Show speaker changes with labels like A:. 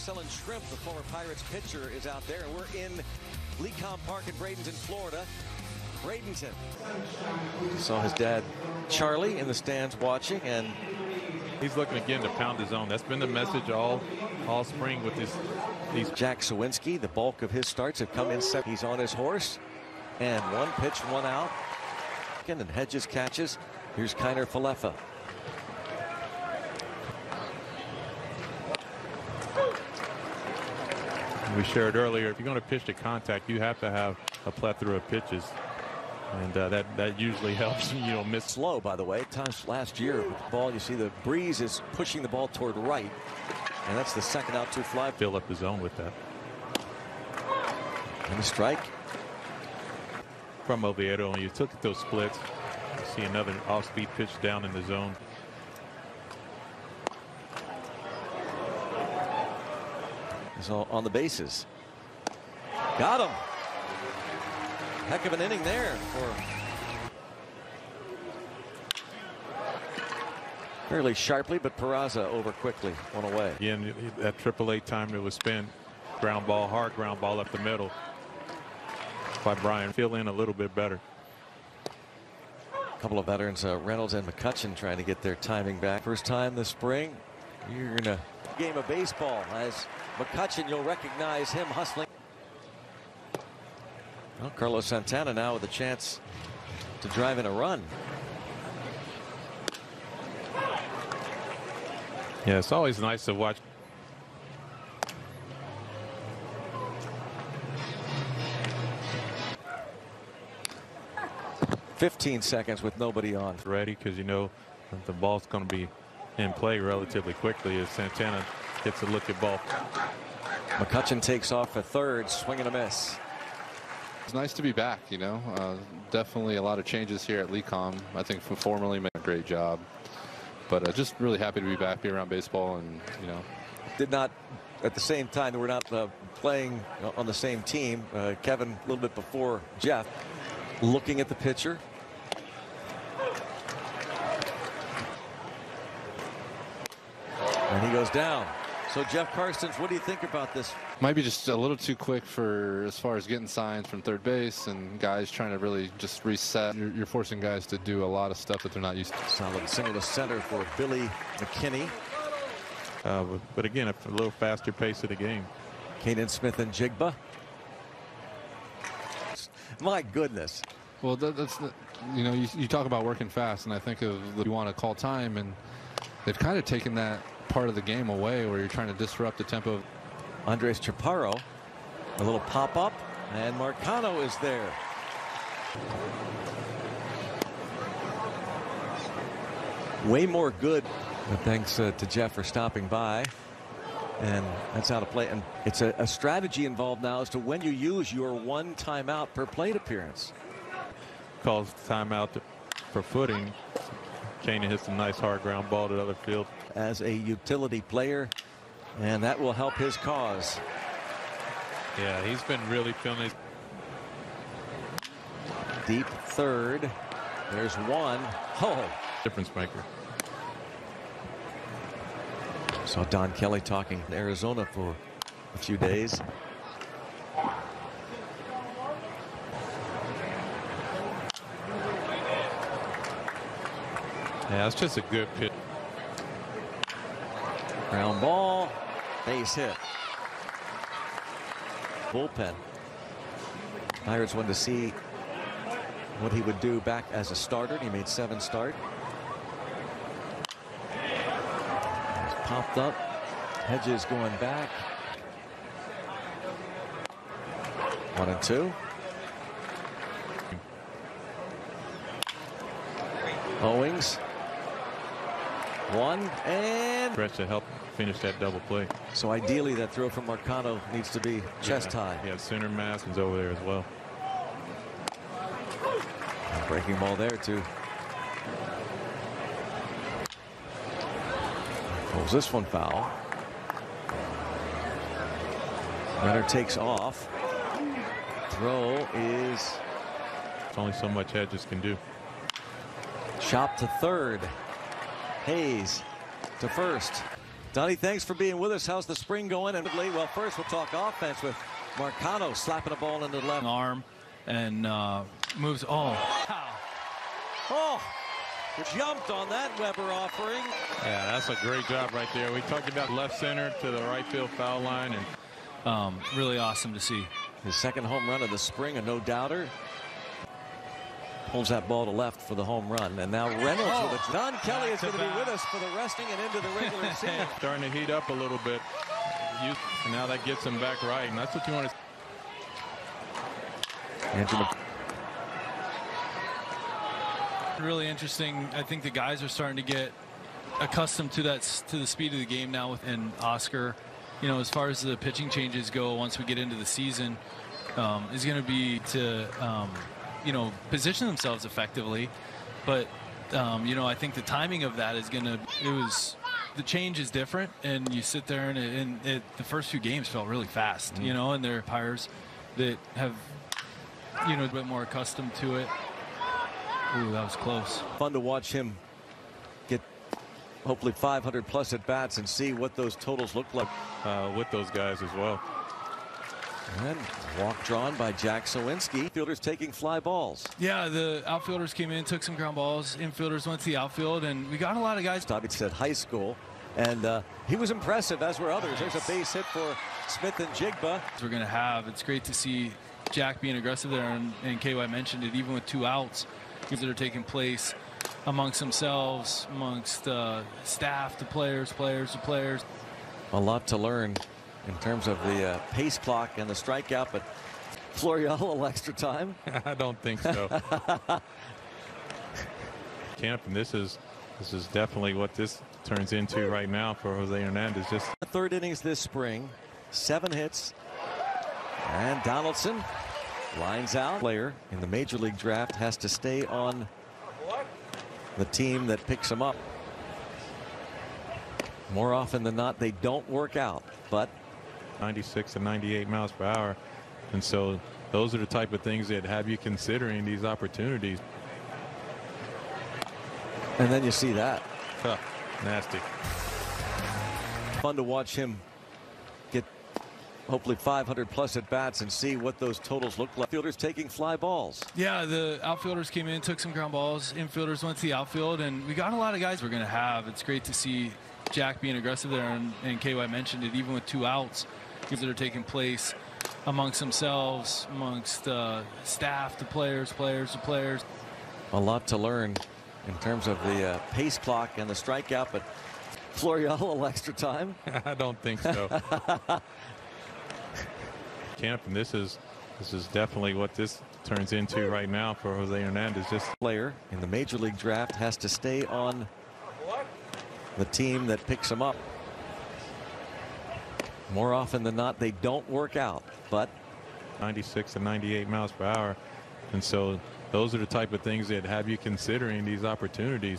A: Selling shrimp, the former Pirates pitcher, is out there. We're in Lecom Park in Bradenton, Florida. Bradenton. Saw his dad, Charlie, in the stands watching, and
B: he's looking again to pound his own. That's been the message all spring with these.
A: Jack Sawinski, the bulk of his starts have come in. He's on his horse, and one pitch, one out. And Hedges catches. Here's Kiner Falefa.
B: We shared earlier, if you're going to pitch to contact, you have to have a plethora of pitches, and that usually helps. Miss
A: slow, by the way. Times last year with the ball, you see the breeze is pushing the ball toward right, and that's the second out, 2 fly.
B: Fill up his zone with that.
A: And a strike
B: from Oviedo, and you took those splits. You see another off-speed pitch down in the zone.
A: Is on the bases. Got him. Heck of an inning there for fairly sharply, but Peraza over quickly, one away.
B: Again, that AAA time it was spent. Ground ball, hard ground ball up the middle by Brian. Feel in a little bit better.
A: A couple of veterans, Reynolds and McCutchen, trying to get their timing back. First time this spring. You're in a game of baseball. As McCutchen, you'll recognize him hustling. Well, Carlos Santana now with a chance to drive in a run.
B: Yeah, it's always nice to watch.
A: "15 seconds with nobody on."
B: Ready, because the ball's going to be in play relatively quickly as Santana gets a look at ball.
A: McCutchen takes off for third, swing and a miss.
C: It's nice to be back, definitely a lot of changes here at Lecom. I think formerly made a great job, but just really happy to be back, be around baseball, and
A: did not at the same time. We're not playing on the same team. Kevin a little bit before Jeff. Looking at the pitcher. And he goes down. So Jeff Karstens, what do you think about this?
C: Might be just a little too quick for as far as getting signs from third base, and guys trying to really just reset. You're forcing guys to do a lot of stuff that they're not used to.
A: Solid single to center for Billy McKinney.
B: But again, a little faster pace of the game.
A: Kanan Smith and Jigba. My goodness.
C: Well, that's you talk about working fast, and I think of you want to call time, and they've kind of taken that part of the game away where you're trying to disrupt the tempo.
A: Andres Chaparro, a little pop-up, and Marcano is there. Way more good. But thanks to Jeff for stopping by. And that's out of play. And it's a strategy involved now as to when you use your one timeout per plate appearance.
B: Calls timeout for footing. Kanan hits a nice hard ground ball to the other field.
A: As a utility player, and that will help his cause.
B: Yeah, he's been really feeling it.
A: Deep third. There's one. Oh,
B: difference maker.
A: Saw Don Kelly talking in Arizona for a few days.
B: Yeah, it's just a good pitch.
A: Ground ball, base hit. Bullpen. Pirates wanted to see what he would do back as a starter. He made 7 starts. He's popped up. Hedges going back. 1-2. Owings. 1 and
B: Stretch to help finish that double play.
A: So ideally that throw from Marcano needs to be chest high.
B: Yeah, center mass is over there as well.
A: Breaking ball there too. Pulls this one foul. Runner takes off. Throw is.
B: It's only so much Hedges can do.
A: Chop to third. Hayes to first. Donnie, thanks for being with us. How's the spring going? And well, first we'll talk offense with Marcano slapping a ball into the left
D: arm and moves. Oh,
A: jumped on that Weber offering.
B: Yeah, that's a great job right there. We talked about left center to the right field foul line, and
D: really awesome to see.
A: His second home run of the spring, a no-doubter. Pulls that ball to left for the home run. And now Reynolds with it. Don Kelly is going to be with us for the resting and into the regular season.
B: Starting to heat up a little bit. And now that gets him back right. And that's what you want to.
D: Really interesting. I think the guys are starting to get accustomed to that, to the speed of the game now. And Oscar, you know, as far as the pitching changes go, once we get into the season, is going to be to you know, position themselves effectively. But you know, I think the timing of that is going to, the change is different, and you sit there and the first few games felt really fast, you know, and they're umpires that have, you know, a bit more accustomed to it. Ooh, that was close.
A: Fun to watch him get hopefully 500 plus at bats and see what those totals look like
B: with those guys as well.
A: And walk drawn by Jack Sowinski. Fielders taking fly balls.
D: Yeah, the outfielders came in, took some ground balls. Infielders went to the outfield, and we got a lot of guys.
A: It said high school, and he was impressive, as were others. There's a base hit for Smith and Jigba.
D: We're going to have. It's great to see Jack being aggressive there, and KY mentioned it, even with 2 outs that are taking place amongst themselves, amongst staff, the players.
A: A lot to learn in terms of the pace clock and the strikeout, but Florial a little extra time.
B: I don't think so. Camp, and this is definitely what this turns into right now for Jose Hernandez. Just
A: third innings this spring, 7 hits, and Donaldson lines out. Player in the major league draft has to stay on the team that picks him up. More often than not, they don't work out, but
B: 96 to 98 miles per hour. And so those are the type of things that have you considering these opportunities.
A: And then you see that.
B: Nasty.
A: Fun to watch him get hopefully 500 plus at bats and see what those totals look like. Fielders taking fly balls.
D: Yeah, the outfielders came in, took some ground balls. Infielders went to the outfield, and we got a lot of guys we're going to have. It's great to see Jack being aggressive there, and KY mentioned it, even with 2 outs that are taking place amongst themselves, amongst staff, the players.
A: A lot to learn in terms of the pace clock and the strikeout, but Florial a little extra time.
B: I don't think so. Camp, and this is definitely what this turns into right now for Jose Hernandez. Just
A: player in the major league draft has to stay on the team that picks him up. More often than not, they don't work out, but
B: 96 to 98 miles per hour. And so those are the type of things that have you considering these opportunities.